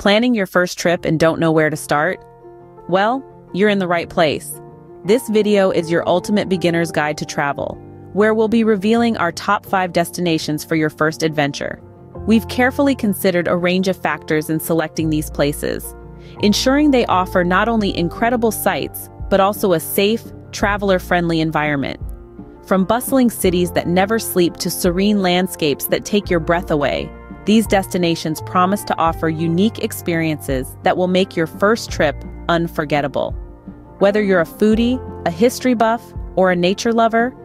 Planning your first trip and don't know where to start? Well, you're in the right place. This video is your ultimate beginner's guide to travel, where we'll be revealing our top 5 destinations for your first adventure. We've carefully considered a range of factors in selecting these places, ensuring they offer not only incredible sights, but also a safe, traveler-friendly environment. From bustling cities that never sleep to serene landscapes that take your breath away, these destinations promise to offer unique experiences that will make your first trip unforgettable. Whether you're a foodie, a history buff, or a nature lover,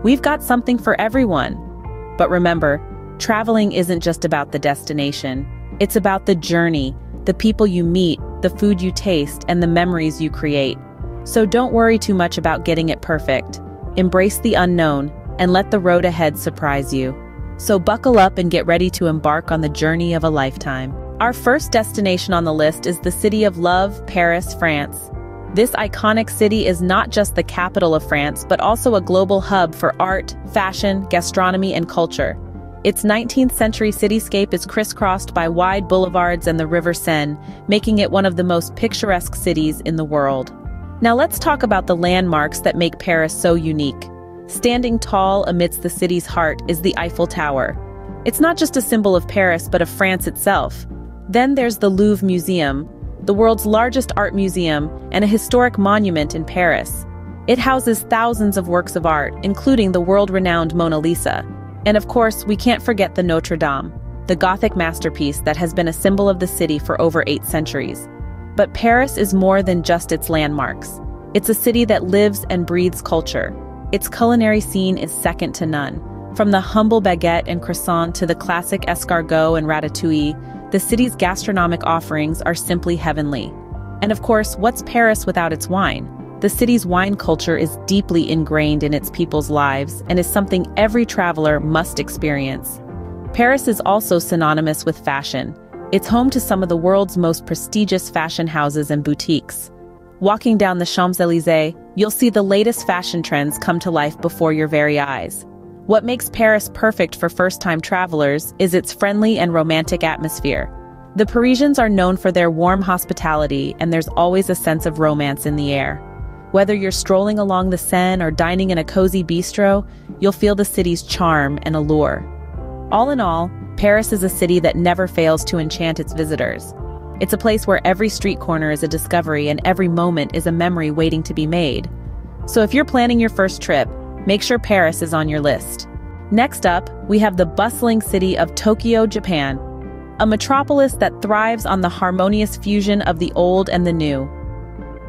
we've got something for everyone. But remember, traveling isn't just about the destination. It's about the journey, the people you meet, the food you taste, and the memories you create. So don't worry too much about getting it perfect. Embrace the unknown and let the road ahead surprise you. So buckle up and get ready to embark on the journey of a lifetime. Our first destination on the list is the city of love, Paris, France. This iconic city is not just the capital of France, but also a global hub for art, fashion, gastronomy, and culture. Its 19th century cityscape is crisscrossed by wide boulevards and the River Seine, making it one of the most picturesque cities in the world. Now let's talk about the landmarks that make Paris so unique. Standing tall amidst the city's heart is the Eiffel Tower. It's not just a symbol of Paris, but of France itself. Then there's the Louvre Museum, the world's largest art museum and a historic monument in Paris. It houses thousands of works of art, including the world-renowned Mona Lisa. And of course, we can't forget the Notre Dame, the Gothic masterpiece that has been a symbol of the city for over 8 centuries. But Paris is more than just its landmarks. It's a city that lives and breathes culture. Its culinary scene is second to none. From the humble baguette and croissant to the classic escargot and ratatouille, the city's gastronomic offerings are simply heavenly. And of course, what's Paris without its wine? The city's wine culture is deeply ingrained in its people's lives and is something every traveler must experience. Paris is also synonymous with fashion. It's home to some of the world's most prestigious fashion houses and boutiques. Walking down the Champs-Élysées, you'll see the latest fashion trends come to life before your very eyes. What makes Paris perfect for first-time travelers is its friendly and romantic atmosphere. The Parisians are known for their warm hospitality, and there's always a sense of romance in the air. Whether you're strolling along the Seine or dining in a cozy bistro, you'll feel the city's charm and allure. All in all, Paris is a city that never fails to enchant its visitors. It's a place where every street corner is a discovery and every moment is a memory waiting to be made. So if you're planning your first trip, make sure Paris is on your list. Next up, we have the bustling city of Tokyo, Japan, a metropolis that thrives on the harmonious fusion of the old and the new.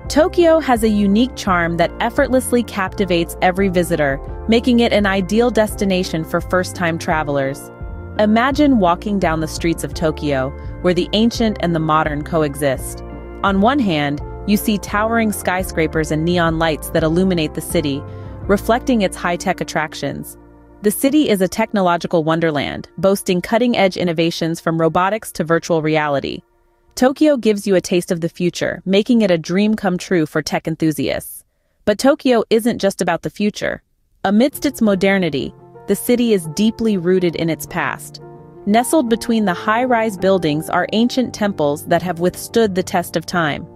Tokyo has a unique charm that effortlessly captivates every visitor, making it an ideal destination for first-time travelers. Imagine walking down the streets of Tokyo, where the ancient and the modern coexist. On one hand, you see towering skyscrapers and neon lights that illuminate the city, reflecting its high-tech attractions. The city is a technological wonderland, boasting cutting-edge innovations from robotics to virtual reality. Tokyo gives you a taste of the future, making it a dream come true for tech enthusiasts. But Tokyo isn't just about the future. Amidst its modernity, the city is deeply rooted in its past. Nestled between the high-rise buildings are ancient temples that have withstood the test of time.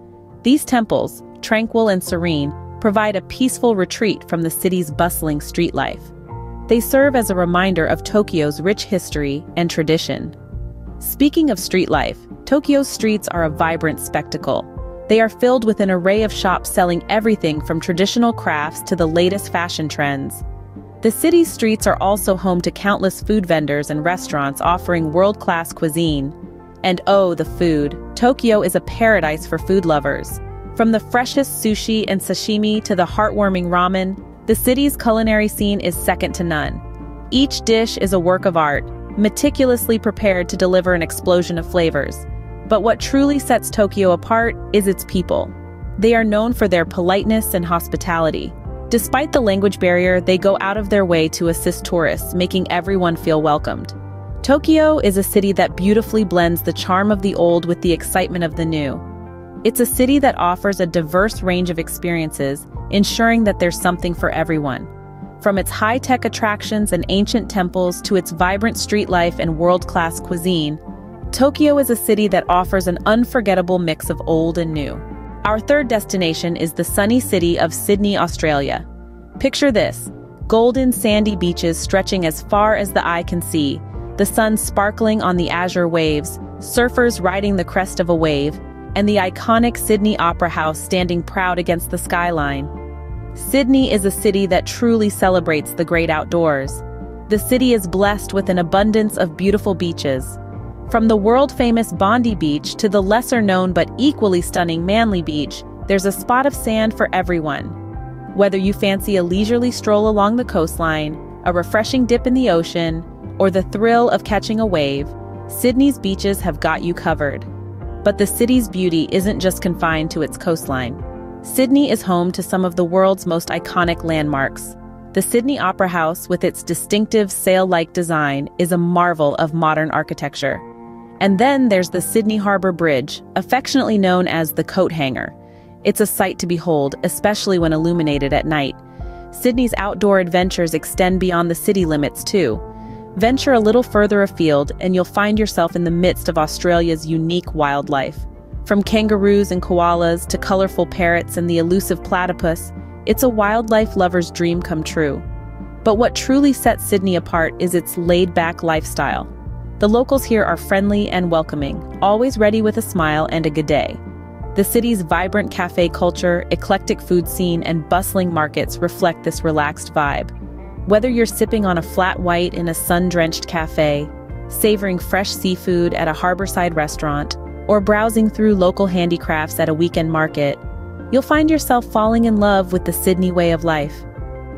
These temples, tranquil and serene, provide a peaceful retreat from the city's bustling street life. They serve as a reminder of Tokyo's rich history and tradition. Speaking of street life, Tokyo's streets are a vibrant spectacle. They are filled with an array of shops selling everything from traditional crafts to the latest fashion trends. The city's streets are also home to countless food vendors and restaurants offering world-class cuisine. And oh, the food! Tokyo is a paradise for food lovers. From the freshest sushi and sashimi to the heartwarming ramen, the city's culinary scene is second to none. Each dish is a work of art, meticulously prepared to deliver an explosion of flavors. But what truly sets Tokyo apart is its people. They are known for their politeness and hospitality. Despite the language barrier, they go out of their way to assist tourists, making everyone feel welcomed. Tokyo is a city that beautifully blends the charm of the old with the excitement of the new. It's a city that offers a diverse range of experiences, ensuring that there's something for everyone. From its high-tech attractions and ancient temples to its vibrant street life and world-class cuisine, Tokyo is a city that offers an unforgettable mix of old and new. Our third destination is the sunny city of Sydney, Australia. Picture this: golden sandy beaches stretching as far as the eye can see, the sun sparkling on the azure waves, surfers riding the crest of a wave, and the iconic Sydney Opera House standing proud against the skyline. Sydney is a city that truly celebrates the great outdoors. The city is blessed with an abundance of beautiful beaches. From the world-famous Bondi Beach to the lesser-known but equally stunning Manly Beach, there's a spot of sand for everyone. Whether you fancy a leisurely stroll along the coastline, a refreshing dip in the ocean, or the thrill of catching a wave, Sydney's beaches have got you covered. But the city's beauty isn't just confined to its coastline. Sydney is home to some of the world's most iconic landmarks. The Sydney Opera House, with its distinctive sail-like design, is a marvel of modern architecture. And then there's the Sydney Harbour Bridge, affectionately known as the Coat Hanger. It's a sight to behold, especially when illuminated at night. Sydney's outdoor adventures extend beyond the city limits too. Venture a little further afield and you'll find yourself in the midst of Australia's unique wildlife. From kangaroos and koalas to colorful parrots and the elusive platypus, it's a wildlife lover's dream come true. But what truly sets Sydney apart is its laid-back lifestyle. The locals here are friendly and welcoming, always ready with a smile and a good day. The city's vibrant cafe culture, eclectic food scene, and bustling markets reflect this relaxed vibe. Whether you're sipping on a flat white in a sun-drenched cafe, savoring fresh seafood at a harborside restaurant, or browsing through local handicrafts at a weekend market, you'll find yourself falling in love with the Sydney way of life.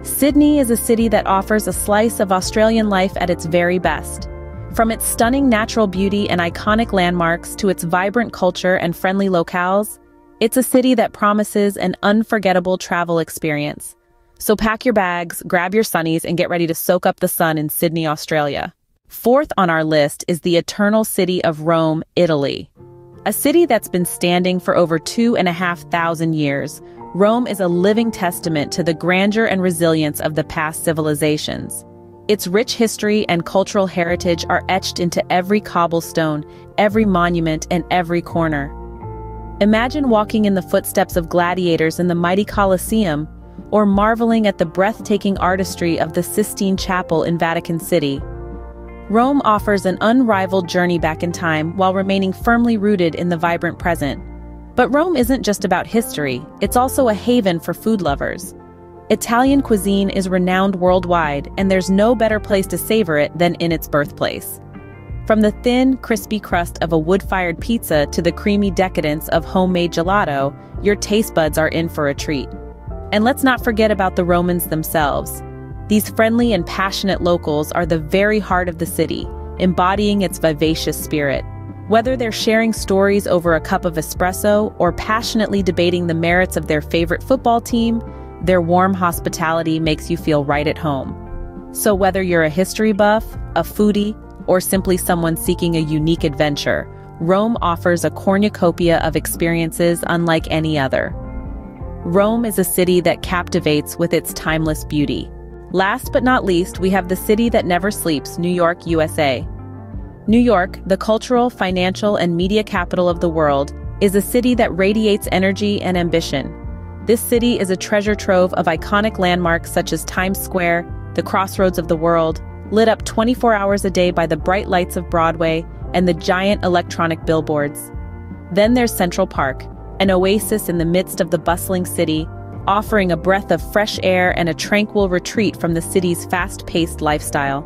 Sydney is a city that offers a slice of Australian life at its very best. From its stunning natural beauty and iconic landmarks to its vibrant culture and friendly locales, it's a city that promises an unforgettable travel experience. So pack your bags, grab your sunnies, and get ready to soak up the sun in Sydney, Australia. Fourth on our list is the eternal city of Rome, Italy. A city that's been standing for over 2,500 years, Rome is a living testament to the grandeur and resilience of the past civilizations. Its rich history and cultural heritage are etched into every cobblestone, every monument, and every corner. Imagine walking in the footsteps of gladiators in the mighty Colosseum, or marveling at the breathtaking artistry of the Sistine Chapel in Vatican City. Rome offers an unrivaled journey back in time while remaining firmly rooted in the vibrant present. But Rome isn't just about history, it's also a haven for food lovers. Italian cuisine is renowned worldwide, and there's no better place to savor it than in its birthplace. From the thin, crispy crust of a wood-fired pizza to the creamy decadence of homemade gelato, your taste buds are in for a treat. And let's not forget about the Romans themselves. These friendly and passionate locals are the very heart of the city, embodying its vivacious spirit. Whether they're sharing stories over a cup of espresso or passionately debating the merits of their favorite football team, their warm hospitality makes you feel right at home. So whether you're a history buff, a foodie, or simply someone seeking a unique adventure, Rome offers a cornucopia of experiences unlike any other. Rome is a city that captivates with its timeless beauty. Last but not least, we have the city that never sleeps, New York, USA. New York, the cultural, financial, and media capital of the world, is a city that radiates energy and ambition. This city is a treasure trove of iconic landmarks such as Times Square, the crossroads of the world, lit up 24 hours a day by the bright lights of Broadway and the giant electronic billboards. Then there's Central Park, an oasis in the midst of the bustling city, offering a breath of fresh air and a tranquil retreat from the city's fast-paced lifestyle.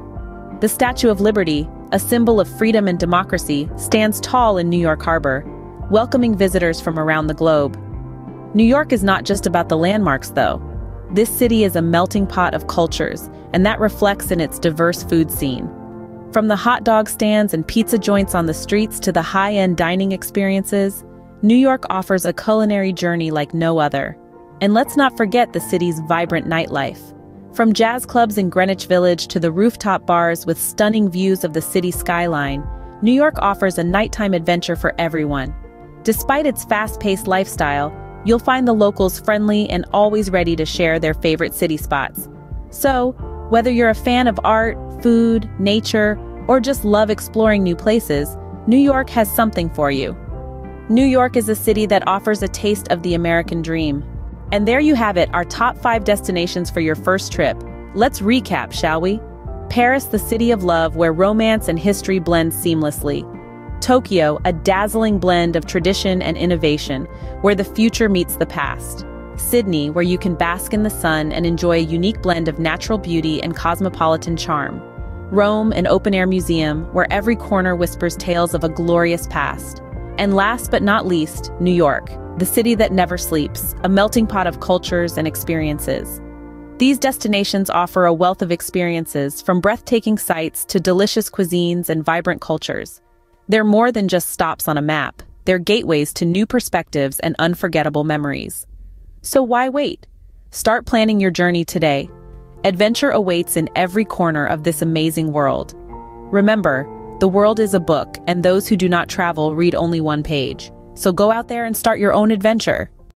The Statue of Liberty, a symbol of freedom and democracy, stands tall in New York Harbor, welcoming visitors from around the globe. New York is not just about the landmarks, though. This city is a melting pot of cultures, and that reflects in its diverse food scene. From the hot dog stands and pizza joints on the streets to the high-end dining experiences, New York offers a culinary journey like no other. And let's not forget the city's vibrant nightlife. From jazz clubs in Greenwich Village to the rooftop bars with stunning views of the city skyline, New York offers a nighttime adventure for everyone. Despite its fast-paced lifestyle, you'll find the locals friendly and always ready to share their favorite city spots. So, whether you're a fan of art, food, nature, or just love exploring new places, New York has something for you. New York is a city that offers a taste of the American dream. And there you have it, our top 5 destinations for your first trip. Let's recap, shall we? Paris, the city of love where romance and history blend seamlessly. Tokyo, a dazzling blend of tradition and innovation, where the future meets the past. Sydney, where you can bask in the sun and enjoy a unique blend of natural beauty and cosmopolitan charm. Rome, an open-air museum, where every corner whispers tales of a glorious past. And last but not least, New York, the city that never sleeps, a melting pot of cultures and experiences. These destinations offer a wealth of experiences, from breathtaking sights to delicious cuisines and vibrant cultures. They're more than just stops on a map. They're gateways to new perspectives and unforgettable memories. So why wait? Start planning your journey today. Adventure awaits in every corner of this amazing world. Remember, the world is a book, and those who do not travel read only one page. So go out there and start your own adventure.